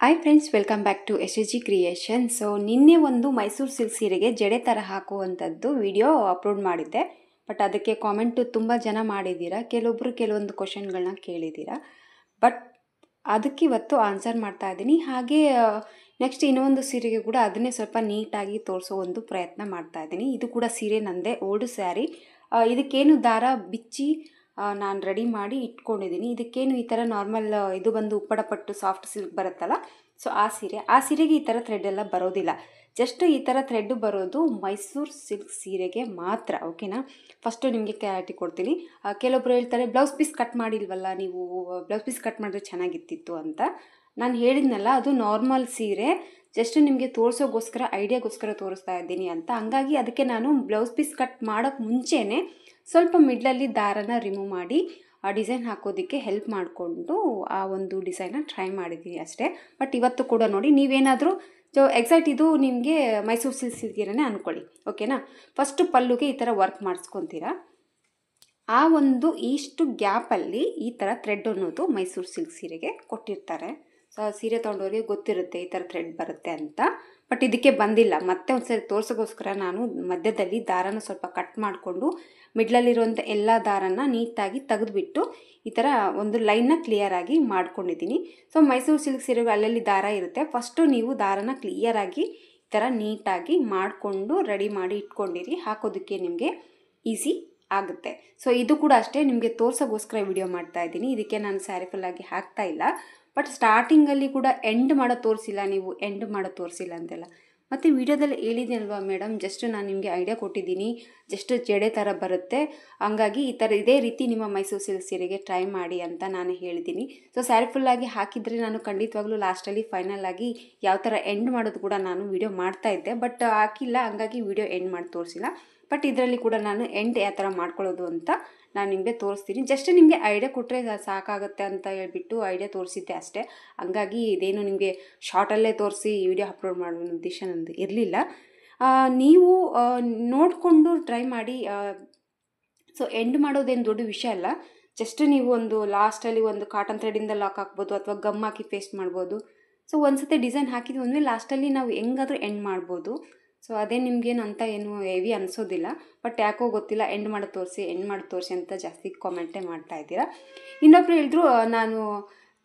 Hi friends, welcome back to SSG creation. So ನಿನ್ನೆ ಒಂದು Mysore silk ಸೀರೆಗೆ ಜಡೆ ಥರ ಹಾಕುವಂಥದ್ದು ವಿಡಿಯೋ ಅಪ್ಲೋಡ್ ಮಾಡಿದ್ದೆ. ಬಟ್ ಅದಕ್ಕೆ ಕಾಮೆಂಟು ತುಂಬ ಜನ ಮಾಡಿದ್ದೀರಾ, ಕೆಲವೊಬ್ಬರು ಕೆಲವೊಂದು ಕ್ವಶನ್ಗಳನ್ನ ಕೇಳಿದ್ದೀರಾ. ಬಟ್ ಅದಕ್ಕೆ ಇವತ್ತು ಆನ್ಸರ್ ಮಾಡ್ತಾ ಇದ್ದೀನಿ. ಹಾಗೆ ನೆಕ್ಸ್ಟ್ ಇನ್ನೊಂದು ಸೀರೆಗೆ ಕೂಡ ಅದನ್ನೇ ಸ್ವಲ್ಪ ನೀಟಾಗಿ ತೋರಿಸೋ ಒಂದು ಪ್ರಯತ್ನ ಮಾಡ್ತಾ ಇದ್ದೀನಿ. ಇದು ಕೂಡ ಸೀರೆ ನಂದೇ, ಓಲ್ಡ್ ಸ್ಯಾರಿ. ಇದಕ್ಕೇನು ದಾರ ಬಿಚ್ಚಿ ನಾನು ರೆಡಿ ಮಾಡಿ ಇಟ್ಕೊಂಡಿದ್ದೀನಿ. ಇದಕ್ಕೇನು ಈ ಥರ ನಾರ್ಮಲ್ ಇದು ಬಂದು ಉಪ್ಪಡಪಟ್ಟು ಸಾಫ್ಟ್ ಸಿಲ್ಕ್ ಬರುತ್ತಲ್ಲ, ಸೊ ಆ ಸೀರೆಗೆ ಈ ಥರ ಥ್ರೆಡ್ ಎಲ್ಲ ಬರೋದಿಲ್ಲ. ಜಸ್ಟ್ ಈ ಥರ ಥ್ರೆಡ್ ಬರೋದು ಮೈಸೂರು ಸಿಲ್ಕ್ ಸೀರೆಗೆ ಮಾತ್ರ. ಓಕೆನಾ? ಫಸ್ಟು ನಿಮಗೆ ಕ್ಲಾರಿಟಿ ಕೊಡ್ತೀನಿ. ಕೆಲವೊಬ್ರು ಹೇಳ್ತಾರೆ ಬ್ಲೌಸ್ ಪೀಸ್ ಕಟ್ ಮಾಡಿಲ್ವಲ್ಲ ನೀವು, ಬ್ಲೌಸ್ ಪೀಸ್ ಕಟ್ ಮಾಡಿದ್ರೆ ಚೆನ್ನಾಗಿತ್ತಿತ್ತು ಅಂತ. ನಾನು ಹೇಳಿದ್ನಲ್ಲ, ಅದು ನಾರ್ಮಲ್ ಸೀರೆ, ಜಸ್ಟ್ ನಿಮಗೆ ತೋರಿಸೋಗೋಸ್ಕರ, ಐಡಿಯಾಗೋಸ್ಕರ ತೋರಿಸ್ತಾ ಇದ್ದೀನಿ ಅಂತ. ಹಂಗಾಗಿ ಅದಕ್ಕೆ ನಾನು ಬ್ಲೌಸ್ ಪೀಸ್ ಕಟ್ ಮಾಡೋಕ್ಕೆ ಮುಂಚೆನೇ ಸ್ವಲ್ಪ ಮಿಡ್ಲಲ್ಲಿ ದಾರನ ರಿಮೂವ್ ಮಾಡಿ ಆ ಡಿಸೈನ್ ಹಾಕೋದಕ್ಕೆ ಹೆಲ್ಪ್ ಮಾಡಿಕೊಂಡು ಆ ಒಂದು ಡಿಸೈನ್ನ ಟ್ರೈ ಮಾಡಿದ್ದೀನಿ ಅಷ್ಟೇ. ಬಟ್ ಇವತ್ತು ಕೂಡ ನೋಡಿ, ನೀವೇನಾದರೂ ಎಕ್ಸಾಕ್ಟ್ ಇದು ನಿಮಗೆ ಮೈಸೂರು ಸಿಲ್ಕ್ ಸೀರೆನೇ ಅಂದ್ಕೊಳ್ಳಿ. ಓಕೆನಾ? ಫಸ್ಟು ಪಲ್ಲುಗೆ ಈ ಥರ ವರ್ಕ್ ಮಾಡಿಸ್ಕೊತೀರಾ. ಆ ಒಂದು ಇಷ್ಟು ಗ್ಯಾಪಲ್ಲಿ ಈ ಥರ ಥ್ರೆಡ್ ಅನ್ನೋದು ಮೈಸೂರು ಸಿಲ್ಕ್ ಸೀರೆಗೆ ಕೊಟ್ಟಿರ್ತಾರೆ. ಸೊ ಸೀರೆ ತೊಗೊಂಡವ್ರಿಗೆ ಗೊತ್ತಿರುತ್ತೆ ಈ ಥರ ಥ್ರೆಡ್ ಬರುತ್ತೆ ಅಂತ. ಬಟ್ ಇದಕ್ಕೆ ಬಂದಿಲ್ಲ. ಮತ್ತೆ ಒಂದ್ಸರಿ ತೋರ್ಸೋಗೋಸ್ಕರ ನಾನು ಮಧ್ಯದಲ್ಲಿ ದಾರನ ಸ್ವಲ್ಪ ಕಟ್ ಮಾಡಿಕೊಂಡು ಮಿಡ್ಲಲ್ಲಿರುವಂಥ ಎಲ್ಲ ದಾರನ ನೀಟಾಗಿ ತೆಗೆದುಬಿಟ್ಟು ಈ ಥರ ಒಂದು ಲೈನ್ನ ಕ್ಲಿಯರಾಗಿ ಮಾಡ್ಕೊಂಡಿದ್ದೀನಿ. ಸೊ ಮೈಸೂರು ಸಿಲ್ಕ್ ಸೀರೆಗೆ ಅಲ್ಲಲ್ಲಿ ದಾರ ಇರುತ್ತೆ. ಫಸ್ಟು ನೀವು ದಾರನ ಕ್ಲಿಯರಾಗಿ ಈ ಥರ ನೀಟಾಗಿ ಮಾಡಿಕೊಂಡು ರೆಡಿ ಮಾಡಿ ಇಟ್ಕೊಂಡಿರಿ. ಹಾಕೋದಕ್ಕೆ ನಿಮಗೆ ಈಸಿ ಆಗುತ್ತೆ. ಸೊ ಇದು ಕೂಡ ಅಷ್ಟೇ, ನಿಮಗೆ ತೋರ್ಸೋಗೋಸ್ಕರ ವಿಡಿಯೋ ಮಾಡ್ತಾ ಇದ್ದೀನಿ. ಇದಕ್ಕೆ ನಾನು ಸ್ಯಾರಿ ಫುಲ್ಲಾಗಿ ಹಾಕ್ತಾ ಇಲ್ಲ. ಬಟ್ ಸ್ಟಾರ್ಟಿಂಗಲ್ಲಿ ಕೂಡ ಎಂಡ್ ಮಾಡೋದು ತೋರಿಸಿಲ್ಲ, ನೀವು ಎಂಡ್ ಮಾಡೋದು ತೋರಿಸಿಲ್ಲ ಅಂತೆಲ್ಲ. ಮತ್ತು ವಿಡಿಯೋದಲ್ಲಿ ಹೇಳಿದೆ ಅಲ್ವಾ ಮೇಡಮ್, ಜಸ್ಟ್ ನಾನು ನಿಮಗೆ ಐಡಿಯಾ ಕೊಟ್ಟಿದ್ದೀನಿ, ಜಸ್ಟ್ ಜಡೆ ಥರ ಬರುತ್ತೆ, ಹಂಗಾಗಿ ಈ ಥರ ಇದೇ ರೀತಿ ನಿಮ್ಮ ಮೈಸೂರು ಸಿಲ್ಕ್ ಸೀರೆಗೆ ಟ್ರೈ ಮಾಡಿ ಅಂತ ನಾನು ಹೇಳಿದ್ದೀನಿ. ಸೊ ಸ್ಯಾರಿ ಫುಲ್ಲಾಗಿ ಹಾಕಿದರೆ ನಾನು ಖಂಡಿತವಾಗ್ಲೂ ಲಾಸ್ಟಲ್ಲಿ ಫೈನಲ್ ಆಗಿ ಯಾವ ಥರ ಎಂಡ್ ಮಾಡೋದು ಕೂಡ ನಾನು ವಿಡಿಯೋ ಮಾಡ್ತಾ ಇದ್ದೆ. ಬಟ್ ಹಾಕಿಲ್ಲ, ಹಂಗಾಗಿ ವಿಡಿಯೋ ಎಂಡ್ ಮಾಡಿ ತೋರಿಸಿಲ್ಲ. ಬಟ್ ಇದರಲ್ಲಿ ಕೂಡ ನಾನು ಎಂಡ್ ಯಾವ ಥರ ಮಾಡ್ಕೊಳ್ಳೋದು ಅಂತ ನಾನು ನಿಮಗೆ ತೋರಿಸ್ತೀನಿ. ಜಸ್ಟ್ ನಿಮಗೆ ಐಡಿಯಾ ಕೊಟ್ಟರೆ ಸಾಕಾಗುತ್ತೆ ಅಂತ ಹೇಳ್ಬಿಟ್ಟು ಐಡಿಯಾ ತೋರಿಸಿದ್ದೆ ಅಷ್ಟೇ. ಹಂಗಾಗಿ ಇದೇನು ನಿಮಗೆ ಶಾರ್ಟಲ್ಲೇ ತೋರಿಸಿ ವಿಡಿಯೋ ಅಪ್ಲೋಡ್ ಮಾಡೋ ಉದ್ದೇಶ ನಂದು ಇರಲಿಲ್ಲ. ನೀವು ನೋಡಿಕೊಂಡು ಟ್ರೈ ಮಾಡಿ. ಸೊ ಎಂಡ್ ಮಾಡೋದೇನು ದೊಡ್ಡ ವಿಷಯ ಅಲ್ಲ. ಜಸ್ಟ್ ನೀವು ಒಂದು ಲಾಸ್ಟಲ್ಲಿ ಒಂದು ಕಾಟನ್ ಥ್ರೆಡಿಂದ ಲಾಕ್ ಹಾಕ್ಬೋದು, ಅಥವಾ ಗಮ್ ಹಾಕಿ ಪೇಸ್ಟ್ ಮಾಡ್ಬೋದು. ಸೊ ಒಂದು ಸತಿ ಡಿಸೈನ್ ಹಾಕಿದ್ವಿ ಅಂದರೆ ಲಾಸ್ಟಲ್ಲಿ ನಾವು ಹೆಂಗಾದರೂ ಎಂಡ್ ಮಾಡ್ಬೋದು. ಸೊ ಅದೇ ನಿಮಗೇನು ಅಂತ ಏನು ಹೆವಿ ಅನಿಸೋದಿಲ್ಲ. ಬಟ್ ಯಾಕೋ ಗೊತ್ತಿಲ್ಲ, ಎಂಡ್ ಮಾಡಿ ತೋರಿಸಿ ಅಂತ ಜಾಸ್ತಿ ಕಾಮೆಂಟೇ ಮಾಡ್ತಾ ಇದ್ದೀರಾ. ಇನ್ನೊಬ್ರು ಹೇಳಿದ್ರು ನಾನು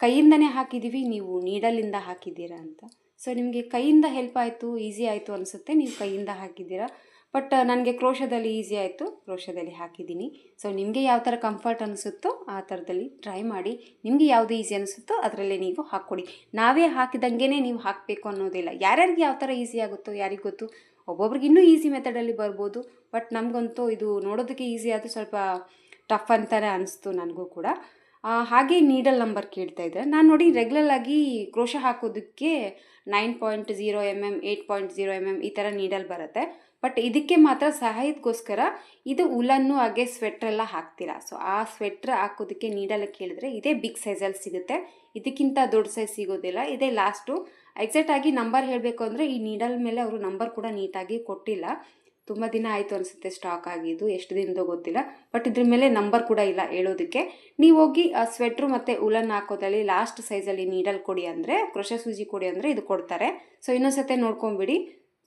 ಕೈಯಿಂದನೇ ಹಾಕಿದ್ದೀವಿ, ನೀವು ನೀಡಲಿಂದ ಹಾಕಿದ್ದೀರಾ ಅಂತ. ಸೊ ನಿಮಗೆ ಕೈಯಿಂದ ಹೆಲ್ಪ್ ಆಯಿತು, ಈಸಿ ಆಯಿತು ಅನಿಸುತ್ತೆ, ನೀವು ಕೈಯಿಂದ ಹಾಕಿದ್ದೀರಾ. ಬಟ್ ನನಗೆ ಕ್ರೋಶದಲ್ಲಿ ಈಸಿ ಆಯಿತು, ಕ್ರೋಶದಲ್ಲಿ ಹಾಕಿದ್ದೀನಿ. ಸೊ ನಿಮಗೆ ಯಾವ ಥರ ಕಂಫರ್ಟ್ ಅನಿಸುತ್ತೋ ಆ ಥರದಲ್ಲಿ ಟ್ರೈ ಮಾಡಿ. ನಿಮಗೆ ಯಾವುದು ಈಸಿ ಅನಿಸುತ್ತೋ ಅದರಲ್ಲೇ ನೀವು ಹಾಕ್ಕೊಡಿ. ನಾವೇ ಹಾಕಿದಂಗೆ ನೀವು ಹಾಕಬೇಕು ಅನ್ನೋದಿಲ್ಲ. ಯಾರ್ಯಾರಿಗೆ ಯಾವ ಥರ ಈಸಿ ಆಗುತ್ತೋ ಯಾರಿಗೆ ಗೊತ್ತು. ಒಬ್ಬೊಬ್ರಿಗೆ ಇನ್ನೂ ಈಸಿ ಮೆಥಡಲ್ಲಿ ಬರ್ಬೋದು. ಬಟ್ ನಮಗಂತೂ ಇದು ನೋಡೋದಕ್ಕೆ ಈಸಿ ಆದರೂ ಸ್ವಲ್ಪ ಟಫ್ ಅಂತಾನೆ ಅನಿಸ್ತು ನನಗೂ ಕೂಡ. ಹಾಗೆ ನೀಡಲ್ ನಂಬರ್ ಕೇಳ್ತಾ ಇದ್ದರೆ, ನಾನು ನೋಡಿ ರೆಗ್ಯುಲರಾಗಿ ಕ್ರೋಶ ಹಾಕೋದಕ್ಕೆ 9.0 mm 8.0 mm ಈ ಥರ ನೀಡಲ್ ಬರುತ್ತೆ. ಬಟ್ ಇದಕ್ಕೆ ಮಾತ್ರ ಸಹಾಯಕ್ಕೋಸ್ಕರ ಇದು ಉಲನ್ನು ಹಾಗೆ ಸ್ವೆಟ್ರೆಲ್ಲ ಹಾಕ್ತೀರಾ. ಸೊ ಆ ಸ್ವೆಟ್ರ್ ಹಾಕೋದಕ್ಕೆ ನೀಡಲ್ ಕೇಳಿದ್ರೆ ಇದೇ ಬಿಗ್ ಸೈಜಲ್ಲಿ ಸಿಗುತ್ತೆ, ಇದಕ್ಕಿಂತ ದೊಡ್ಡ ಸೈಜ್ ಸಿಗೋದಿಲ್ಲ. ಇದೇ ಲಾಸ್ಟು. ಎಕ್ಸಾಕ್ಟಾಗಿ ನಂಬರ್ ಹೇಳಬೇಕು ಅಂದರೆ ಈ ನೀಡಲ್ ಮೇಲೆ ಅವರು ನಂಬರ್ ಕೂಡ ನೀಟಾಗಿ ಕೊಟ್ಟಿಲ್ಲ. ತುಂಬ ದಿನ ಆಯಿತು ಅನಿಸುತ್ತೆ ಸ್ಟಾಕ್ ಆಗಿದ್ದು, ಎಷ್ಟು ದಿನದೋ ಗೊತ್ತಿಲ್ಲ. ಬಟ್ ಇದ್ರ ಮೇಲೆ ನಂಬರ್ ಕೂಡ ಇಲ್ಲ ಹೇಳೋದಕ್ಕೆ. ನೀವು ಹೋಗಿ ಸ್ವೆಟ್ರು ಮತ್ತು ಉಲನ್ ಹಾಕೋದ್ರಲ್ಲಿ ಲಾಸ್ಟ್ ಸೈಜಲ್ಲಿ ನೀಡಲ್ ಕೊಡಿ ಅಂದರೆ, ಕ್ರೋಶ ಸೂಜಿ ಕೊಡಿ ಅಂದರೆ ಇದು ಕೊಡ್ತಾರೆ. ಸೊ ಇನ್ನೊಂದ್ಸತಿ ನೋಡ್ಕೊಂಬಿಡಿ,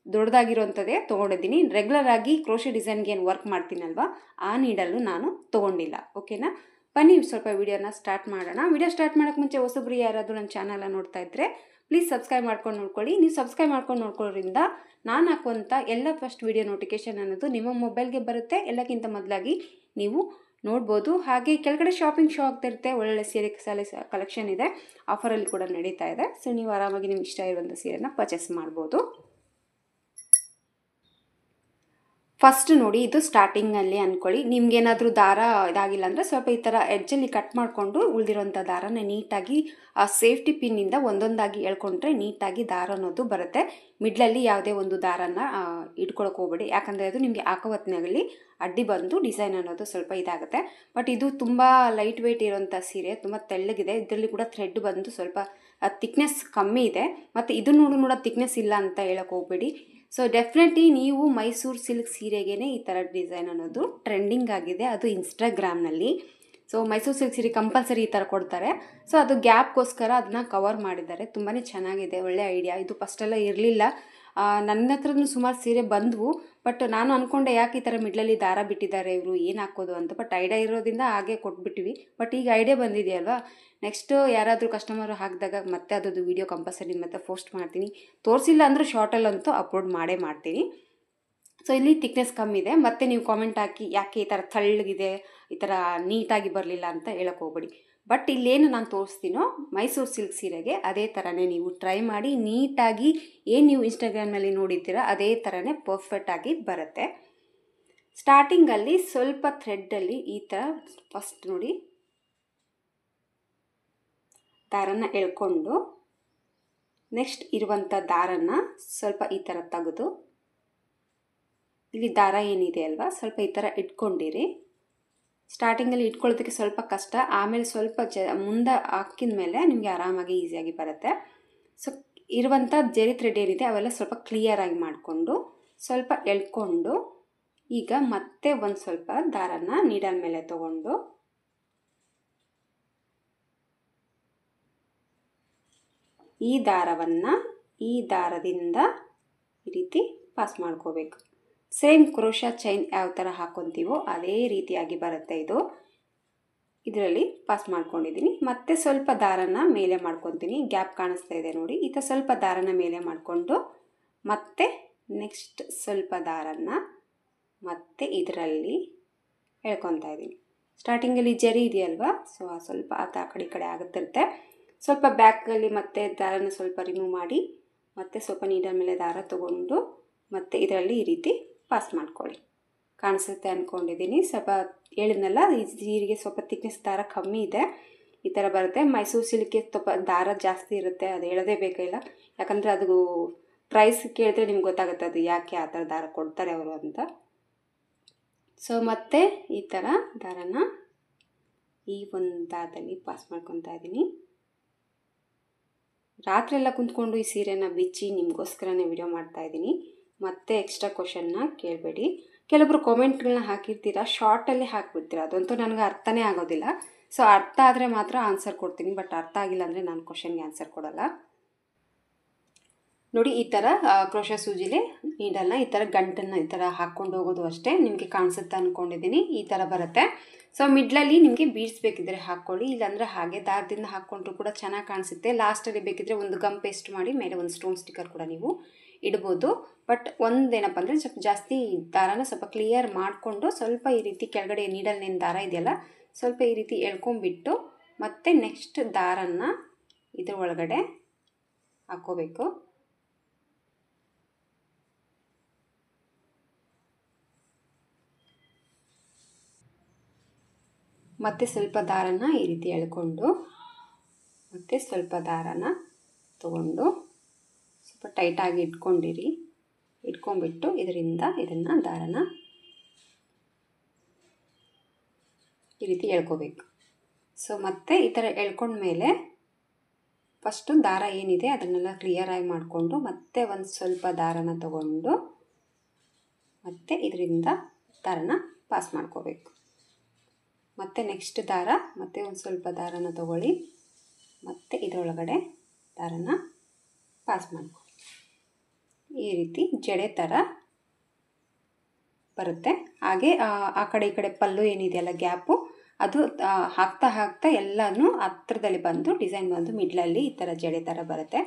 ದೊಡ್ಡದಾಗಿರೋಂಥದ್ದೇ ತೊಗೊಂಡಿದ್ದೀನಿ. ರೆಗ್ಯುಲರಾಗಿ ಕ್ರೋಶ ಡಿಸೈನ್ಗೆ ಏನು ವರ್ಕ್ ಮಾಡ್ತೀನಲ್ವ, ಆ ನೀಡಲ್ಲು ನಾನು ತೊಗೊಂಡಿಲ್ಲ. ಓಕೆನಾ? ಬನ್ನಿ ಸ್ವಲ್ಪ ವಿಡಿಯೋನ ಸ್ಟಾರ್ಟ್ ಮಾಡೋಣ. ವಿಡಿಯೋ ಸ್ಟಾರ್ಟ್ ಮಾಡೋಕ್ಕೆ ಮುಂಚೆ ಹೊಸಬ್ರು ಯಾರಾದರೂ ನನ್ನ ಚಾನಲ್ನ ನೋಡ್ತಾ ಇದ್ದರೆ ಪ್ಲೀಸ್ ಸಬ್ಸ್ಕ್ರೈಬ್ ಮಾಡ್ಕೊಂಡು ನೋಡ್ಕೊಳ್ಳಿ. ನೀವು ಸಬ್ಸ್ಕ್ರೈಬ್ ಮಾಡ್ಕೊಂಡು ನೋಡ್ಕೊಳ್ಳೋದ್ರಿಂದ ನಾನು ಹಾಕುವಂಥ ಎಲ್ಲ ಫಸ್ಟ್ ವಿಡಿಯೋ ನೋಟಿಫಿಕೇಷನ್ ಅನ್ನೋದು ನಿಮ್ಮ ಮೊಬೈಲ್ಗೆ ಬರುತ್ತೆ. ಎಲ್ಲಕ್ಕಿಂತ ಮೊದಲಾಗಿ ನೀವು ನೋಡ್ಬೋದು. ಹಾಗೆ ಕೆಳಗಡೆ ಶಾಪಿಂಗ್ ಶೋ ಆಗ್ತಿರುತ್ತೆ, ಒಳ್ಳೊಳ್ಳೆ ಸೀರೆ ಕಲೆಕ್ಷನ್ ಇದೆ, ಆಫರಲ್ಲಿ ಕೂಡ ನಡೀತಾ ಇದೆ. ಸೊ ನೀವು ಆರಾಮಾಗಿ ನಿಮ್ಗೆ ಇಷ್ಟ ಇರುವಂಥ ಸೀರೆನ ಪರ್ಚೇಸ್ ಮಾಡ್ಬೋದು. ಫಸ್ಟ್ ನೋಡಿ, ಇದು ಸ್ಟಾರ್ಟಿಂಗಲ್ಲಿ ಅಂದ್ಕೊಳ್ಳಿ. ನಿಮ್ಗೇನಾದರೂ ದಾರ ಇದಾಗಿಲ್ಲ ಅಂದರೆ ಸ್ವಲ್ಪ ಈ ಥರ ಎಡ್ಜಲ್ಲಿ ಕಟ್ ಮಾಡಿಕೊಂಡು ಉಳಿದಿರೋಂಥ ದಾರನ ನೀಟಾಗಿ ಆ ಸೇಫ್ಟಿ ಪಿನ್ನಿಂದ ಒಂದೊಂದಾಗಿ ಎಳ್ಕೊಂಡ್ರೆ ನೀಟಾಗಿ ದಾರ ಅನ್ನೋದು ಬರುತ್ತೆ. ಮಿಡ್ಲಲ್ಲಿ ಯಾವುದೇ ಒಂದು ದಾರನ ಇಟ್ಕೊಳಕ್ಕೆ ಹೋಗ್ಬೇಡಿ, ಯಾಕಂದರೆ ಅದು ನಿಮಗೆ ಹಾಕೋವತ್ನಾಗಲಿ ಅಡ್ಡಿ ಬಂದು ಡಿಸೈನ್ ಅನ್ನೋದು ಸ್ವಲ್ಪ ಇದಾಗುತ್ತೆ. ಬಟ್ ಇದು ತುಂಬ ಲೈಟ್ ವೆಯ್ಟ್ ಇರೋಂಥ ಸೀರೆ, ತುಂಬ ತೆಳ್ಳಗಿದೆ. ಇದರಲ್ಲಿ ಕೂಡ ಥ್ರೆಡ್ ಬಂದು ಸ್ವಲ್ಪ ಥಿಕ್ನೆಸ್ ಕಮ್ಮಿ ಇದೆ. ಮತ್ತು ಇದನ್ನು ಕೂಡ ಥಿಕ್ನೆಸ್ ಇಲ್ಲ ಅಂತ ಹೇಳಕ್ಕೆ ಹೋಗ್ಬೇಡಿ. ಸೊ ಡೆಫಿನೆಟ್ಲಿ ನೀವು ಮೈಸೂರು ಸಿಲ್ಕ್ ಸೀರೆಗೇ ಈ ಥರ ಡಿಸೈನ್ ಅನ್ನೋದು ಟ್ರೆಂಡಿಂಗ್ ಆಗಿದೆ, ಅದು ಇನ್ಸ್ಟಾಗ್ರಾಮ್ನಲ್ಲಿ. ಸೊ ಮೈಸೂರು ಸಿಲ್ಕ್ ಸೀರೆ ಕಂಪಲ್ಸರಿ ಈ ಥರ ಕೊಡ್ತಾರೆ. ಸೊ ಅದು ಗ್ಯಾಪ್ಗೋಸ್ಕರ ಅದನ್ನ ಕವರ್ ಮಾಡಿದ್ದಾರೆ. ತುಂಬಾ ಚೆನ್ನಾಗಿದೆ, ಒಳ್ಳೆ ಐಡಿಯಾ. ಇದು ಫಸ್ಟೆಲ್ಲ ಇರಲಿಲ್ಲ. ನನ್ನ ಹತ್ರನೂ ಸುಮಾರು ಸೀರೆ ಬಂದವು. ಬಟ್ ನಾನು ಅಂದ್ಕೊಂಡೆ ಯಾಕೆ ಈ ಥರ ಮಿಡ್ಲಲ್ಲಿ ದಾರ ಬಿಟ್ಟಿದ್ದಾರೆ ಇವರು, ಏನು ಹಾಕೋದು ಅಂತ. ಬಟ್ ಐಡಿಯಾ ಇರೋದ್ರಿಂದ ಹಾಗೆ ಕೊಟ್ಬಿಟ್ವಿ. ಬಟ್ ಈಗ ಐಡಿಯಾ ಬಂದಿದೆಯಲ್ವಾ, ನೆಕ್ಸ್ಟ್ ಯಾರಾದರೂ ಕಸ್ಟಮರ್ ಹಾಕಿದಾಗ ಮತ್ತೆ ಅದರದ್ದು ವೀಡಿಯೋ ಕಂಪಲ್ಸರಿ ಮತ್ತೆ ಪೋಸ್ಟ್ ಮಾಡ್ತೀನಿ. ತೋರಿಸಿಲ್ಲ ಅಂದರೂ ಶಾರ್ಟಲ್ಲಂತೂ ಅಪ್ಲೋಡ್ ಮಾಡೇ ಮಾಡ್ತೀನಿ. ಸೊ ಇಲ್ಲಿ ಥಿಕ್ನೆಸ್ ಕಮ್ಮಿ ಇದೆ. ಮತ್ತು ನೀವು ಕಾಮೆಂಟ್ ಹಾಕಿ ಯಾಕೆ ಈ ಥರ ತಳ್ಳಗಿದೆ, ಈ ಥರ ನೀಟಾಗಿ ಬರಲಿಲ್ಲ ಅಂತ ಹೇಳಕ್ಕೆ ಹೋಗ್ಬೇಡಿ. ಬಟ್ ಇಲ್ಲೇನು ನಾನು ತೋರಿಸ್ತೀನೋ ಮೈಸೂರು ಸಿಲ್ಕ್ ಸೀರೆಗೆ ಅದೇ ಥರನೇ ನೀವು ಟ್ರೈ ಮಾಡಿ. ನೀಟಾಗಿ ಏನು ನೀವು ಇನ್ಸ್ಟಾಗ್ರಾಮ್ನಲ್ಲಿ ನೋಡಿದ್ದೀರಾ ಅದೇ ಥರನೇ ಪರ್ಫೆಕ್ಟಾಗಿ ಬರುತ್ತೆ. ಸ್ಟಾರ್ಟಿಂಗಲ್ಲಿ ಸ್ವಲ್ಪ ಥ್ರೆಡ್ಡಲ್ಲಿ ಈ ಥರ ಫಸ್ಟ್ ನೋಡಿ ದಾರನ ಎಳ್ಕೊಂಡು, ನೆಕ್ಸ್ಟ್ ಇರುವಂಥ ದಾರನ ಸ್ವಲ್ಪ ಈ ಥರ ತೆಗೆದು, ಇಲ್ಲಿ ದಾರ ಏನಿದೆ ಅಲ್ವಾ ಸ್ವಲ್ಪ ಈ ಥರ ಇಟ್ಕೊಂಡಿರಿ. ಸ್ಟಾರ್ಟಿಂಗಲ್ಲಿ ಇಟ್ಕೊಳ್ಳೋದಕ್ಕೆ ಸ್ವಲ್ಪ ಕಷ್ಟ, ಆಮೇಲೆ ಸ್ವಲ್ಪ ಮುಂದೆ ಹಾಕಿದ ಮೇಲೆ ನಿಮಗೆ ಆರಾಮಾಗಿ ಈಸಿಯಾಗಿ ಬರುತ್ತೆ. ಸೊ ಇರುವಂಥ ಜರಿ ಥ್ರೆಡ್ ಏನಿದೆ ಅವೆಲ್ಲ ಸ್ವಲ್ಪ ಕ್ಲಿಯರಾಗಿ ಮಾಡಿಕೊಂಡು ಸ್ವಲ್ಪ ಎಳ್ಕೊಂಡು, ಈಗ ಮತ್ತೆ ಒಂದು ಸ್ವಲ್ಪ ದಾರನ ನೀಡಲ್ ಮೇಲೆ ತಗೊಂಡು ಈ ದಾರವನ್ನು ಈ ದಾರದಿಂದ ಈ ರೀತಿ ಪಾಸ್ ಮಾಡ್ಕೋಬೇಕು. ಸೇಮ್ ಕ್ರೋಶಾ ಚೈನ್ ಯಾವ ಥರ ಹಾಕ್ಕೊತೀವೋ ಅದೇ ರೀತಿಯಾಗಿ ಬರುತ್ತೆ ಇದು. ಇದರಲ್ಲಿ ಪಾಸ್ ಮಾಡ್ಕೊಂಡಿದ್ದೀನಿ. ಮತ್ತೆ ಸ್ವಲ್ಪ ದಾರನ ಮೇಲೆ ಮಾಡ್ಕೊತೀನಿ. ಗ್ಯಾಪ್ ಕಾಣಿಸ್ತಾ ಇದೆ ನೋಡಿ, ಈ ಥರ ಸ್ವಲ್ಪ ದಾರನ ಮೇಲೆ ಮಾಡಿಕೊಂಡು ಮತ್ತೆ ನೆಕ್ಸ್ಟ್ ಸ್ವಲ್ಪ ದಾರನ ಮತ್ತೆ ಇದರಲ್ಲಿ ಎಳ್ಕೊತಾ ಇದ್ದೀನಿ. ಸ್ಟಾರ್ಟಿಂಗಲ್ಲಿ ಜರಿ ಇದೆಯಲ್ವಾ, ಸೊ ಸ್ವಲ್ಪ ಆ ಕಡೆ ಈ ಕಡೆ ಆಗುತ್ತಿರುತ್ತೆ. ಸ್ವಲ್ಪ ಬ್ಯಾಕಲ್ಲಿ ಮತ್ತೆ ದಾರನ ಸ್ವಲ್ಪ ರಿಮೂವ್ ಮಾಡಿ ಮತ್ತೆ ಸ್ವಲ್ಪ ನೀಡಲ್ ಮೇಲೆ ದಾರ ತೊಗೊಂಡು ಮತ್ತೆ ಇದರಲ್ಲಿ ಈ ರೀತಿ ಪಾಸ್ ಮಾಡ್ಕೊಳ್ಳಿ. ಕಾಣಿಸುತ್ತೆ ಅಂದ್ಕೊಂಡಿದ್ದೀನಿ. ಸ್ವಲ್ಪ ಹೇಳಿದ್ನಲ್ಲ, ಈ ಸೀರೆಗೆ ಸ್ವಲ್ಪ ಥಿಕ್ನೆಸ್ ದಾರ ಕಮ್ಮಿ ಇದೆ, ಈ ಥರ ಬರುತ್ತೆ. ಮೈಸೂರು ಸಿಲ್ಕ್ಗೆ ಸ್ವಲ್ಪ ದಾರ ಜಾಸ್ತಿ ಇರುತ್ತೆ, ಅದು ಹೇಳೋದೇ ಬೇಕಾಗಿಲ್ಲ. ಯಾಕಂದರೆ ಅದು ಪ್ರೈಸ್ ಕೇಳಿದ್ರೆ ನಿಮ್ಗೆ ಗೊತ್ತಾಗುತ್ತೆ ಅದು ಯಾಕೆ ಆ ಥರ ದಾರ ಕೊಡ್ತಾರೆ ಅವರು ಅಂತ. ಸೊ ಮತ್ತೆ ಈ ಥರ ದಾರನ ಈ ಒಂದು ದಾರದಲ್ಲಿ ಪಾಸ್ ಮಾಡ್ಕೊತಾ ಇದ್ದೀನಿ. ರಾತ್ರಿ ಎಲ್ಲ ಕುಂತ್ಕೊಂಡು ಈ ಸೀರೆನ ಬಿಚ್ಚಿ ನಿಮಗೋಸ್ಕರನೇ ವಿಡಿಯೋ ಮಾಡ್ತಾಯಿದ್ದೀನಿ. ಮತ್ತೆ ಎಕ್ಸ್ಟ್ರಾ ಕ್ವಶನ್ನ ಕೇಳಬೇಡಿ. ಕೆಲವೊಬ್ರು ಕಾಮೆಂಟ್ಗಳನ್ನ ಹಾಕಿರ್ತೀರಾ, ಶಾರ್ಟಲ್ಲಿ ಹಾಕಿಬಿಡ್ತೀರಾ, ಅದಂತೂ ನನಗೆ ಅರ್ಥನೇ ಆಗೋದಿಲ್ಲ. ಸೊ ಅರ್ಥ ಆದರೆ ಮಾತ್ರ ಆನ್ಸರ್ ಕೊಡ್ತೀನಿ, ಬಟ್ ಅರ್ಥ ಆಗಿಲ್ಲ ಅಂದರೆ ನಾನು ಕ್ವಶನ್ಗೆ ಆನ್ಸರ್ ಕೊಡಲ್ಲ. ನೋಡಿ ಈ ಥರ ಕ್ರೋಶಾ ಸೂಜಿಲಿ ನೀಡಲ್ನ ಈ ಥರ ಗಂಟನ್ನು ಈ ಥರ ಹಾಕ್ಕೊಂಡು ಹೋಗೋದು ಅಷ್ಟೇ. ನಿಮಗೆ ಕಾಣಿಸುತ್ತೆ ಅಂದ್ಕೊಂಡಿದ್ದೀನಿ, ಈ ಥರ ಬರುತ್ತೆ. ಸೊ ಮಿಡ್ಲಲ್ಲಿ ನಿಮಗೆ ಬೀಡ್ಸ್ ಬೇಕಿದ್ದರೆ ಹಾಕ್ಕೊಳ್ಳಿ, ಇಲ್ಲಾಂದರೆ ಹಾಗೆ ದಾರದಿಂದ ಹಾಕ್ಕೊಂಡ್ರು ಕೂಡ ಚೆನ್ನಾಗಿ ಕಾಣಿಸುತ್ತೆ. ಲಾಸ್ಟಲ್ಲಿ ಬೇಕಿದ್ದರೆ ಒಂದು ಗಮ್ ಪೇಸ್ಟ್ ಮಾಡಿ ಮೇಲೆ ಒಂದು ಸ್ಟೋನ್ ಸ್ಟಿಕ್ಕರ್ ಕೂಡ ನೀವು ಇಡ್ಬೋದು. ಬಟ್ ಒಂದೇನಪ್ಪ ಅಂದರೆ ಸ್ವಲ್ಪ ಜಾಸ್ತಿ ದಾರನ ಸ್ವಲ್ಪ ಕ್ಲಿಯರ್ ಮಾಡಿಕೊಂಡು ಸ್ವಲ್ಪ ಈ ರೀತಿ ಕೆಳಗಡೆ ನೀಡಲ್ನೇನು ದಾರ ಇದೆಯಲ್ಲ ಸ್ವಲ್ಪ ಈ ರೀತಿ ಎಳ್ಕೊಂಬಿಟ್ಟು ಮತ್ತೆ ನೆಕ್ಸ್ಟ್ ದಾರನ ಇದ್ರ ಒಳಗಡೆ ಹಾಕ್ಕೋಬೇಕು. ಮತ್ತೆ ಸ್ವಲ್ಪ ದಾರನ ಈ ರೀತಿ ಎಳ್ಕೊಂಡು ಮತ್ತೆ ಸ್ವಲ್ಪ ದಾರನ ತಗೊಂಡು ಸ್ವಲ್ಪ ಟೈಟಾಗಿ ಇಟ್ಕೊಂಡಿರಿ. ಇಟ್ಕೊಂಡ್ಬಿಟ್ಟು ಇದರಿಂದ ಇದನ್ನು ದಾರನ ಈ ರೀತಿ ಎಳ್ಕೋಬೇಕು. ಸೊ ಮತ್ತೆ ಈ ಥರ ಎಳ್ಕೊಂಡ್ಮೇಲೆ ಫಸ್ಟು ದಾರ ಏನಿದೆ ಅದನ್ನೆಲ್ಲ ಕ್ಲಿಯರಾಗಿ ಮಾಡಿಕೊಂಡು ಮತ್ತೆ ಒಂದು ಸ್ವಲ್ಪ ದಾರನ ತಗೊಂಡು ಮತ್ತೆ ಇದರಿಂದ ದಾರನ ಪಾಸ್ ಮಾಡ್ಕೋಬೇಕು. ಮತ್ತು ನೆಕ್ಸ್ಟ್ ದಾರ ಮತ್ತೆ ಒಂದು ಸ್ವಲ್ಪ ದಾರನ ತಗೊಳ್ಳಿ, ಮತ್ತು ಇದರೊಳಗಡೆ ದಾರನ ಪಾಸ್ ಮಾಡ್ಕೊಳ್ಳಿ. ಈ ರೀತಿ ಜಡೆ ಥರ ಬರುತ್ತೆ. ಹಾಗೆ ಆ ಕಡೆ ಈ ಕಡೆ ಪಲ್ಲು ಏನಿದೆಯಲ್ಲ ಗ್ಯಾಪು ಅದು ಹಾಕ್ತಾ ಹಾಕ್ತಾ ಎಲ್ಲನೂ ಹತ್ರದಲ್ಲಿ ಬಂದು ಡಿಸೈನ್ ಬಂದು ಮಿಡ್ಲಲ್ಲಿ ಈ ಥರ ಜಡೆ ಥರ ಬರುತ್ತೆ.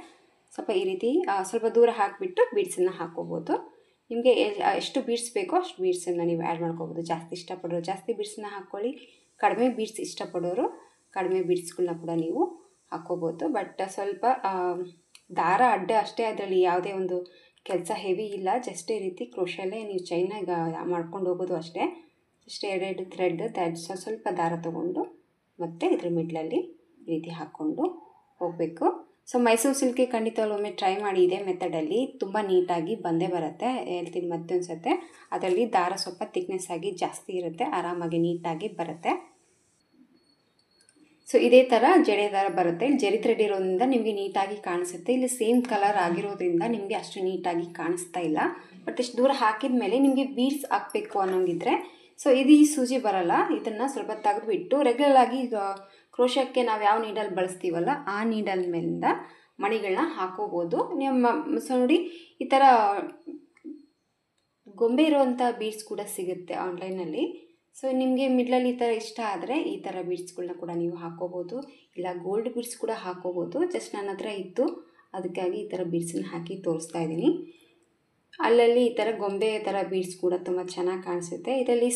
ಸ್ವಲ್ಪ ಈ ರೀತಿ ಸ್ವಲ್ಪ ದೂರ ಹಾಕಿಬಿಟ್ಟು ಬೀಡ್ಸನ್ನು ಹಾಕ್ಕೋಬೋದು. ನಿಮಗೆ ಎಷ್ಟು ಬೀಡ್ಸ್ ಬೇಕೋ ಅಷ್ಟು ಬೀಡ್ಸನ್ನು ನೀವು ಆ್ಯಡ್ ಮಾಡ್ಕೋಬೋದು. ಜಾಸ್ತಿ ಇಷ್ಟಪಡೋರು ಜಾಸ್ತಿ ಬೀಡ್ಸನ್ನ ಹಾಕ್ಕೊಳ್ಳಿ, ಕಡಿಮೆ ಬೀಡ್ಸ್ ಇಷ್ಟಪಡೋರು ಕಡಿಮೆ ಬೀಡ್ಸ್ಗಳನ್ನ ಕೂಡ ನೀವು ಹಾಕ್ಕೋಬೋದು. ಬಟ್ ಸ್ವಲ್ಪ ದಾರ ಅಡ್ಡ ಅಷ್ಟೇ, ಅದರಲ್ಲಿ ಯಾವುದೇ ಒಂದು ಕೆಲಸ ಹೆವಿ ಇಲ್ಲ. ಜಸ್ಟ್ ಈ ರೀತಿ ಕ್ರೋಶಲ್ಲೇ ನೀವು ಚೈನಾಗ ಮಾಡ್ಕೊಂಡು ಹೋಗೋದು ಅಷ್ಟೇ. ಜಸ್ಟ್ ಎರಡು ಥ್ರೆಡ್ ಸ್ವಲ್ಪ ದಾರ ತೊಗೊಂಡು ಮತ್ತು ಇದ್ರ ಮಿಡ್ಲಲ್ಲಿ ಈ ರೀತಿ ಹಾಕ್ಕೊಂಡು ಹೋಗಬೇಕು. ಸೊ ಮೈಸೂರು ಸಿಲ್ಕ್ಗೆ ಖಂಡಿತವಾಗ್ಲೂ ಒಮ್ಮೆ ಟ್ರೈ ಮಾಡಿ. ಇದೇ ಮೆಥಡಲ್ಲಿ ತುಂಬ ನೀಟಾಗಿ ಬಂದೇ ಬರುತ್ತೆ. ಹೇಳ್ತೀನಿ ಮತ್ತೊಂದು ಸತೆ, ಅದರಲ್ಲಿ ದಾರ ಸ್ವಲ್ಪ ಥಿಕ್ನೆಸ್ ಆಗಿ ಜಾಸ್ತಿ ಇರುತ್ತೆ, ಆರಾಮಾಗಿ ನೀಟಾಗಿ ಬರುತ್ತೆ. ಸೊ ಇದೇ ಥರ ಜಡೆ ದಾರ ಬರುತ್ತೆ. ಇಲ್ಲಿ ಜರಿ ಥ್ರೆಡ್ ಇರೋದ್ರಿಂದ ನಿಮಗೆ ನೀಟಾಗಿ ಕಾಣಿಸುತ್ತೆ. ಇಲ್ಲಿ ಸೇಮ್ ಕಲರ್ ಆಗಿರೋದ್ರಿಂದ ನಿಮಗೆ ಅಷ್ಟು ನೀಟಾಗಿ ಕಾಣಿಸ್ತಾ ಇಲ್ಲ. ಬಟ್ ಇಷ್ಟು ದೂರ ಹಾಕಿದ ಮೇಲೆ ನಿಮಗೆ ಬೀಡ್ಸ್ ಹಾಕಬೇಕು ಅನ್ನೋಂಗಿದ್ರೆ ಸೊ ಇದು ಈ ಸೂಜಿ ಬರಲ್ಲ, ಇದನ್ನು ಸ್ವಲ್ಪ ತೆಗೆದುಬಿಟ್ಟು ರೆಗ್ಯುಲರ್ ಆಗಿ ಕ್ರೋಶಕ್ಕೆ ನಾವು ಯಾವ ನೀಡಲ್ ಬಳಸ್ತೀವಲ್ಲ ಆ ನೀಡಲ್ ಮೇಲಿಂದ ಮಣಿಗಳನ್ನ ಹಾಕೋಬೋದು. ನಿಮ್ಮ ಸೊ ನೋಡಿ ಈ ಥರ ಗೊಂಬೆ ಇರುವಂಥ ಬೀಡ್ಸ್ ಕೂಡ ಸಿಗುತ್ತೆ ಆನ್ಲೈನಲ್ಲಿ. ಸೊ ನಿಮಗೆ ಮಿಡ್ಲಲ್ಲಿ ಈ ಥರ ಇಷ್ಟ ಆದರೆ ಈ ಥರ ಬೀಡ್ಸ್ಗಳನ್ನ ಕೂಡ ನೀವು ಹಾಕೋಬೋದು, ಇಲ್ಲ ಗೋಲ್ಡ್ ಬೀಡ್ಸ್ ಕೂಡ ಹಾಕೋಬೋದು. ಜಸ್ಟ್ ನನ್ನ ಹತ್ರ ಇತ್ತು, ಅದಕ್ಕಾಗಿ ಈ ಥರ ಬೀಡ್ಸನ್ನ ಹಾಕಿ ತೋರಿಸ್ತಾ ಇದ್ದೀನಿ. ಅಲ್ಲಲ್ಲಿ ಈ ಥರ ಗೊಂಬೆ ಥರ ಬೀಡ್ಸ್ ಕೂಡ ತುಂಬ ಚೆನ್ನಾಗಿ ಕಾಣಿಸುತ್ತೆ. ಇದರಲ್ಲಿ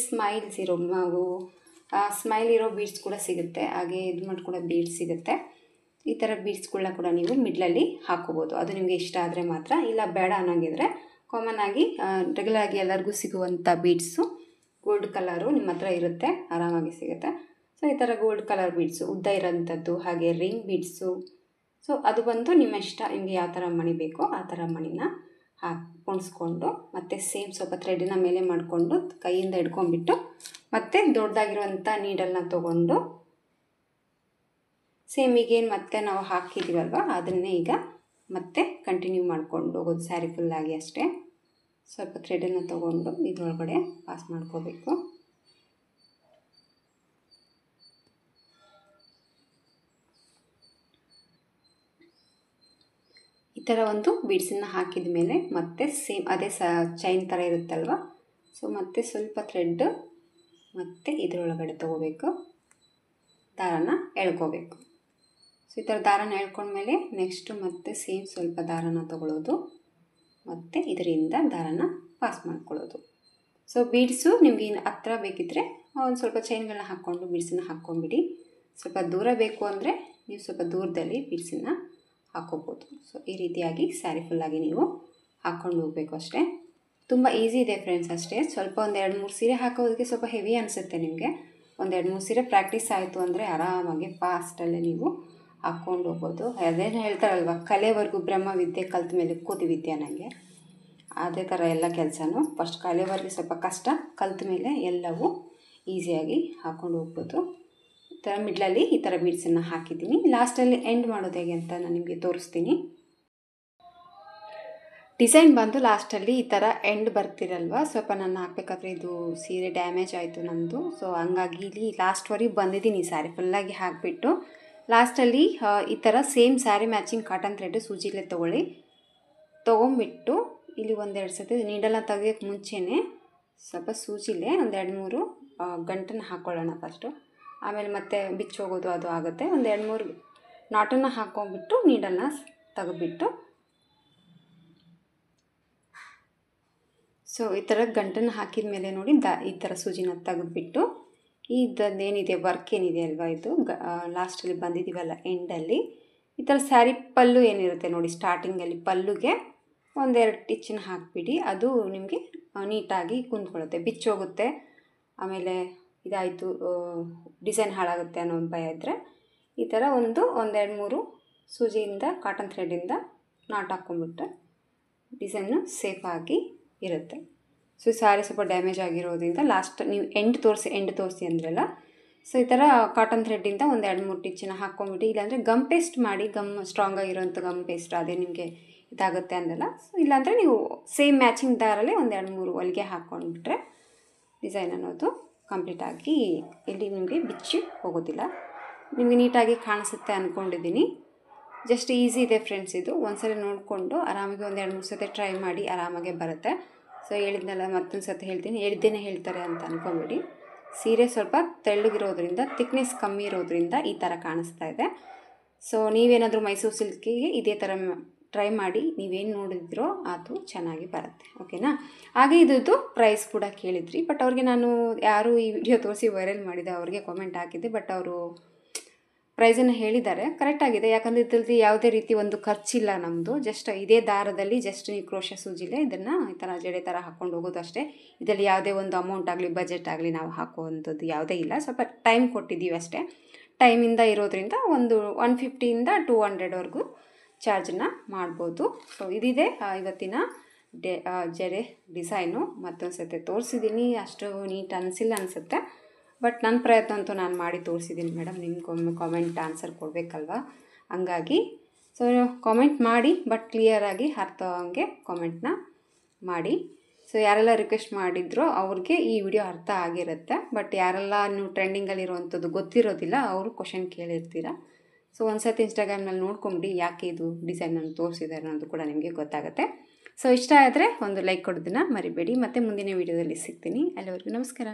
ಸ್ಮೈಲ್ ಇರೋ ಬೀಡ್ಸ್ ಕೂಡ ಸಿಗುತ್ತೆ, ಹಾಗೆ ಇದು ಮಾಡ್ಕೊಳ್ಳೋ ಬೀಡ್ಸ್ ಸಿಗುತ್ತೆ. ಈ ಥರ ಬೀಡ್ಸ್ಗಳನ್ನ ಕೂಡ ನೀವು ಮಿಡ್ಲಲ್ಲಿ ಹಾಕೋಬೋದು, ಅದು ನಿಮಗೆ ಇಷ್ಟ ಆದರೆ ಮಾತ್ರ. ಇಲ್ಲ ಬೇಡ ಅನ್ನೋಂಗಿದ್ರೆ ಕಾಮನ್ ಆಗಿ ರೆಗ್ಯುಲರ್ ಆಗಿ ಎಲ್ಲರಿಗೂ ಸಿಗುವಂಥ ಬೀಡ್ಸು ಗೋಲ್ಡ್ ಕಲರು ನಿಮ್ಮ ಹತ್ರ ಇರುತ್ತೆ, ಆರಾಮಾಗಿ ಸಿಗುತ್ತೆ. ಸೊ ಈ ಥರ ಗೋಲ್ಡ್ ಕಲರ್ ಬೀಡ್ಸು ಉದ್ದ ಇರೋಂಥದ್ದು, ಹಾಗೆ ರಿಂಗ್ ಬೀಡ್ಸು, ಸೊ ಅದು ಬಂದು ನಿಮ್ಮ ಇಷ್ಟ, ನಿಮಗೆ ಯಾವ ಥರ ಮಣಿ ಬೇಕೋ ಆ ಥರ ಮಣಿನ ಹೊಣಿಸ್ಕೊಂಡು ಮತ್ತು ಸೇಮ್ ಸ್ವಲ್ಪ ಥ್ರೆಡ್ಡಿನ ಮೇಲೆ ಮಾಡಿಕೊಂಡು ಕೈಯಿಂದ ಹಿಡ್ಕೊಂಡ್ಬಿಟ್ಟು ಮತ್ತು ದೊಡ್ಡದಾಗಿರುವಂಥ ನೀಡಲ್ನ ತೊಗೊಂಡು ಸೇಮ್ ಈಗೇನು ಮತ್ತೆ ನಾವು ಹಾಕಿದ್ದೀವಲ್ವ ಅದನ್ನೇ ಈಗ ಮತ್ತೆ ಕಂಟಿನ್ಯೂ ಮಾಡ್ಕೊಂಡು ಹೋಗೋದು ಸ್ಯಾರಿ ಫುಲ್ಲಾಗಿ ಅಷ್ಟೇ. ಸ್ವಲ್ಪ ಥ್ರೆಡನ್ನು ತೊಗೊಂಡು ಇದರೊಳಗಡೆ ಪಾಸ್ ಮಾಡ್ಕೋಬೇಕು. ಈ ಥರ ಒಂದು ಬೀಡ್ಸನ್ನು ಹಾಕಿದ ಮೇಲೆ ಮತ್ತೆ ಸೇಮ್ ಅದೇ ಚೈನ್ ಥರ ಇರುತ್ತಲ್ವ, ಸೊ ಮತ್ತೆ ಸ್ವಲ್ಪ ಥ್ರೆಡ್ ಮತ್ತು ಇದರೊಳಗಡೆ ತೊಗೋಬೇಕು, ದಾರನ ಎಳ್ಕೋಬೇಕು. ಸೊ ಈ ಥರ ದಾರನ ಎಳ್ಕೊಂಡ್ಮೇಲೆ ನೆಕ್ಸ್ಟು ಮತ್ತೆ ಸೇಮ್ ಸ್ವಲ್ಪ ದಾರನ ತೊಗೊಳ್ಳೋದು ಮತ್ತು ಇದರಿಂದ ದಾರನ ಪಾಸ್ ಮಾಡ್ಕೊಳ್ಳೋದು. ಸೊ ಬೀಡ್ಸು ನಿಮಗೆ ಇನ್ನು ಹತ್ರ ಬೇಕಿದ್ದರೆ ಒಂದು ಸ್ವಲ್ಪ ಚೈನ್ಗಳನ್ನ ಹಾಕ್ಕೊಂಡು ಬೀಡ್ಸನ್ನ ಹಾಕ್ಕೊಂಬಿಡಿ. ಸ್ವಲ್ಪ ದೂರ ಬೇಕು ಅಂದರೆ ನೀವು ಸ್ವಲ್ಪ ದೂರದಲ್ಲಿ ಬೀಡ್ಸನ್ನ ಹಾಕ್ಕೋಬೋದು. ಸೊ ಈ ರೀತಿಯಾಗಿ ಸ್ಯಾರಿ ಫುಲ್ಲಾಗಿ ನೀವು ಹಾಕ್ಕೊಂಡು ಹೋಗಬೇಕು ಅಷ್ಟೇ. ತುಂಬ ಈಸಿ ಇದೆ ಫ್ರೆಂಡ್ಸ್ ಅಷ್ಟೇ. ಸ್ವಲ್ಪ ಒಂದು 2-3 ಸೀರೆ ಹಾಕೋದಕ್ಕೆ ಸ್ವಲ್ಪ ಹೆವಿ ಅನಿಸುತ್ತೆ ನಿಮಗೆ. ಒಂದು 2-3 ಸೀರೆ ಪ್ರಾಕ್ಟೀಸ್ ಆಯಿತು ಅಂದರೆ ಆರಾಮಾಗಿ ಫಾಸ್ಟಲ್ಲೇ ನೀವು ಹಾಕ್ಕೊಂಡು ಹೋಗ್ಬೋದು. ಅದೇನು ಹೇಳ್ತಾರಲ್ವ, ಕಲೆವರೆಗೂ ಬ್ರಹ್ಮವಿದ್ಯೆ ಕಲ್ತ ಮೇಲೆ ಕೋತಿ ವಿದ್ಯೆ ಅನ್ನಂಗೆ, ಅದೇ ಥರ ಎಲ್ಲ ಕೆಲಸನೂ ಫಸ್ಟ್ ಕಲೆವರೆಗೆ ಸ್ವಲ್ಪ ಕಷ್ಟ, ಕಲ್ತ ಮೇಲೆ ಎಲ್ಲವೂ ಈಸಿಯಾಗಿ ಹಾಕ್ಕೊಂಡು ಹೋಗ್ಬೋದು. ಈ ಥರ ಮಿಡ್ಲಲ್ಲಿ ಈ ಥರ ಬೀಡ್ಸನ್ನು ಹಾಕಿದ್ದೀನಿ. ಲಾಸ್ಟಲ್ಲಿ ಎಂಡ್ ಮಾಡೋದು ಹೇಗೆ ಅಂತ ನಾನು ನಿಮಗೆ ತೋರಿಸ್ತೀನಿ. ಡಿಸೈನ್ ಬಂದು ಲಾಸ್ಟಲ್ಲಿ ಈ ಥರ ಎಂಡ್ ಬರ್ತಿರಲ್ವ, ಸ್ವಲ್ಪ ನಾನು ಹಾಕಬೇಕಾದ್ರೆ ಇದು ಸೀರೆ ಡ್ಯಾಮೇಜ್ ಆಯಿತು ನಮ್ಮದು. ಸೊ ಹಂಗಾಗಿ ಇಲ್ಲಿ ಲಾಸ್ಟ್ವರೆಗೆ ಬಂದಿದ್ದೀನಿ ಸ್ಯಾರಿ ಫುಲ್ಲಾಗಿ ಹಾಕಿಬಿಟ್ಟು. ಲಾಸ್ಟಲ್ಲಿ ಈ ಥರ same sari matching cotton thread ಸೂಜಿಲೇ ತೊಗೊಂಬಿಟ್ಟು ಇಲ್ಲಿ 1-2 ಸತಿ ನೀಡಲ್ನ ತೆಗಿಯೋಕ್ಕೆ ಮುಂಚೆನೇ ಸ್ವಲ್ಪ ಸೂಜಿಲೇ 1-2-3 ಗಂಟನ್ನು ಹಾಕ್ಕೊಳ್ಳೋಣ ಫಸ್ಟು. ಆಮೇಲೆ ಮತ್ತೆ ಬಿಚ್ಚೋಗೋದು ಅದು ಆಗುತ್ತೆ. 1-2-3 ನಾಟನ್ನು ಹಾಕ್ಕೊಂಡ್ಬಿಟ್ಟು ನೀಡಲ್ನ ತೆಗೆದ್ಬಿಟ್ಟು ಸೊ ಈ ಥರ ಗಂಟನ್ನು ಹಾಕಿದ ಮೇಲೆ ನೋಡಿ ಈ ಥರ ಸೂಜಿನ ತೆಗೆದ್ಬಿಟ್ಟು ಇದೇನಿದೆ ವರ್ಕ್ ಏನಿದೆ ಅಲ್ವಾ, ಇದು ಲಾಸ್ಟಲ್ಲಿ ಬಂದಿದ್ದೀವಲ್ಲ ಎಂಡಲ್ಲಿ, ಈ ಥರ ಸ್ಯಾರಿ ಪಲ್ಲು ಏನಿರುತ್ತೆ ನೋಡಿ ಸ್ಟಾರ್ಟಿಂಗಲ್ಲಿ ಪಲ್ಲುಗೆ 1-2 ಟಿಚ್ಚನ್ನು ಹಾಕಿಬಿಡಿ. ಅದು ನಿಮಗೆ ನೀಟಾಗಿ ಕುಂತ್ಕೊಳ್ಳುತ್ತೆ, ಬಿಚ್ಚೋಗುತ್ತೆ. ಆಮೇಲೆ ಇದಾಯಿತು ಡಿಸೈನ್ ಹಾಳಾಗುತ್ತೆ ಅನ್ನೋ ಭಯ ಇದ್ದರೆ ಈ ಥರ 1-2-3 ಸೂಜಿಯಿಂದ ಕಾಟನ್ ಥ್ರೆಡ್ಡಿಂದ ನಾಟ್ ಹಾಕ್ಕೊಂಡ್ಬಿಟ್ರೆ ಡಿಸೈನು ಸೇಫಾಗಿ ಇರುತ್ತೆ. ಸೊ ಸ್ಯಾರಿ ಸ್ವಲ್ಪ ಡ್ಯಾಮೇಜ್ ಆಗಿರೋದ್ರಿಂದ ಲಾಸ್ಟ್ ನೀವು ಎಂಡ್ ತೋರಿಸಿ ಅಂದ್ರಲ್ಲ, ಸೊ ಈ ಥರ ಕಾಟನ್ ಥ್ರೆಡ್ಡಿಂದ 1-2-3 ಟಿಚ್ಚನ್ನು ಹಾಕ್ಕೊಂಬಿಟ್ಟು, ಇಲ್ಲಾಂದರೆ ಗಮ್ ಪೇಸ್ಟ್ ಮಾಡಿ, ಸ್ಟ್ರಾಂಗ್ ಆಗಿರೋಂಥ ಗಮ್ ಪೇಸ್ಟ್ ಅದೇ ನಿಮಗೆ ಇದಾಗುತ್ತೆ ಅಂದಲ್ಲ. ಸೊ ಇಲ್ಲಾಂದರೆ ನೀವು ಸೇಮ್ ಮ್ಯಾಚಿಂಗ್ ದಾರಲ್ಲೇ 1-2-3 ಹೊಲಿಗೆ ಹಾಕ್ಕೊಂಡ್ಬಿಟ್ರೆ ಡಿಸೈನ್ ಅನ್ನೋದು ಕಂಪ್ಲೀಟಾಗಿ ಇಲ್ಲಿ ನಿಮಗೆ ಬಿಚ್ಚಿ ಹೋಗೋದಿಲ್ಲ, ನಿಮಗೆ ನೀಟಾಗಿ ಕಾಣಿಸುತ್ತೆ ಅಂದ್ಕೊಂಡಿದ್ದೀನಿ. ಜಸ್ಟ್ ಈಸಿ ಇದೆ ಫ್ರೆಂಡ್ಸ್ ಇದು. ಒಂದ್ಸಲ ನೋಡಿಕೊಂಡು ಆರಾಮಾಗಿ 1-2-3 ಸತಿ ಟ್ರೈ ಮಾಡಿ, ಆರಾಮಾಗೆ ಬರುತ್ತೆ. ಸೊ ಹೇಳಿದ್ನಲ್ಲ ಮತ್ತೊಂದು ಸತಿ ಹೇಳ್ತೀನಿ, ಹೇಳಿದ್ದೇನೆ ಹೇಳ್ತಾರೆ ಅಂತ ಅಂದ್ಕೊಂಬಿಡಿ. ಸೀರೆ ಸ್ವಲ್ಪ ತೆಳ್ಳಗಿರೋದ್ರಿಂದ, ಥಿಕ್ನೆಸ್ ಕಮ್ಮಿ ಇರೋದ್ರಿಂದ ಈ ಥರ ಕಾಣಿಸ್ತಾ ಇದೆ. ಸೊ ನೀವೇನಾದರೂ ಮೈಸೂರು ಸಿಲ್ಕಿಗೆ ಇದೇ ಥರ ಟ್ರೈ ಮಾಡಿ, ನೀವೇನು ನೋಡಿದ್ರೋ ಅದು ಚೆನ್ನಾಗಿ ಬರುತ್ತೆ. ಓಕೆನಾ? ಹಾಗೆ ಇದ್ದು ಪ್ರೈಸ್ ಕೂಡ ಕೇಳಿದ್ರಿ, ಬಟ್ ಅವ್ರಿಗೆ ನಾನು ಯಾರು ಈ ವಿಡಿಯೋ ತೋರಿಸಿ ವೈರಲ್ ಮಾಡಿದೆ ಅವ್ರಿಗೆ ಕಾಮೆಂಟ್ ಹಾಕಿದ್ದೆ, ಬಟ್ ಅವರು ಪ್ರೈಸನ್ನು ಹೇಳಿದ್ದಾರೆ. ಕರೆಕ್ಟಾಗಿದೆ, ಯಾಕಂದರೆ ಇದರಲ್ಲಿ ಯಾವುದೇ ರೀತಿ ಒಂದು ಖರ್ಚಿಲ್ಲ ನಮ್ಮದು. ಜಸ್ಟ್ ಇದೇ ದಾರದಲ್ಲಿ ಜಸ್ಟ್ ನೀವು ಕ್ರೋಶ ಸೂಜಿಲೆ ಇದನ್ನು ಈ ಥರ ಜಡೆ ಥರ ಹಾಕ್ಕೊಂಡು ಹೋಗೋದು ಅಷ್ಟೇ. ಇದರಲ್ಲಿ ಯಾವುದೇ ಒಂದು ಅಮೌಂಟ್ ಆಗಲಿ ಬಜೆಟ್ ಆಗಲಿ ನಾವು ಹಾಕುವಂಥದ್ದು ಯಾವುದೇ ಇಲ್ಲ. ಸ್ವಲ್ಪ ಟೈಮ್ ಕೊಟ್ಟಿದ್ದೀವಿ ಅಷ್ಟೇ. ಟೈಮಿಂದ ಇರೋದ್ರಿಂದ ಒಂದು 150ಇಂದ 200ವರೆಗೂ ಚಾರ್ಜನ್ನು ಮಾಡ್ಬೋದು. ಸೊ ಇದಿದೆ ಇವತ್ತಿನ ಜಡೆ ಡಿಸೈನು. ಮತ್ತೊಂದು ಸತಿ ತೋರಿಸಿದ್ದೀನಿ, ಅಷ್ಟು ನೀಟ್ ಅನಿಸಿಲ್ಲ ಅನಿಸುತ್ತೆ, ಬಟ್ ನನ್ನ ಪ್ರಯತ್ನ ಅಂತೂ ನಾನು ಮಾಡಿ ತೋರಿಸಿದ್ದೀನಿ ಮೇಡಮ್. ನಿಮ್ಗೊಮ್ಮೆ ಕಾಮೆಂಟ್ ಆನ್ಸರ್ ಕೊಡಬೇಕಲ್ವ, ಹಂಗಾಗಿ ಸೊ ಕಾಮೆಂಟ್ ಮಾಡಿ, ಬಟ್ ಕ್ಲಿಯರಾಗಿ ಅರ್ಥ ಹಂಗೆ ಕಾಮೆಂಟ್ನ ಮಾಡಿ. ಸೊ ಯಾರೆಲ್ಲ ರಿಕ್ವೆಸ್ಟ್ ಮಾಡಿದ್ರೋ ಅವ್ರಿಗೆ ಈ ವಿಡಿಯೋ ಅರ್ಥ ಆಗಿರುತ್ತೆ. ಬಟ್ ಯಾರೆಲ್ಲ ನೀವು ಟ್ರೆಂಡಿಂಗಲ್ಲಿರುವಂಥದ್ದು ಗೊತ್ತಿರೋದಿಲ್ಲ ಅವರು ಕ್ವಶನ್ ಕೇಳಿರ್ತೀರ. ಸೊ ಒಂದು ಸತಿ ಇನ್ಸ್ಟಾಗ್ರಾಮ್ನಲ್ಲಿ ನೋಡ್ಕೊಂಬಿಡಿ ಯಾಕೆ ಇದು ಡಿಸೈನ್ ನಾನು ತೋರಿಸಿದ್ದಾರೆ ಅನ್ನೋದು ಕೂಡ ನಿಮಗೆ ಗೊತ್ತಾಗುತ್ತೆ. ಸೊ ಇಷ್ಟ ಆದರೆ ಒಂದು ಲೈಕ್ ಕೊಡೋದನ್ನು ಮರಿಬೇಡಿ. ಮತ್ತೆ ಮುಂದಿನ ವೀಡಿಯೋದಲ್ಲಿ ಸಿಗ್ತೀನಿ. ಅಲ್ಲಿವರೆಗೂ ನಮಸ್ಕಾರ.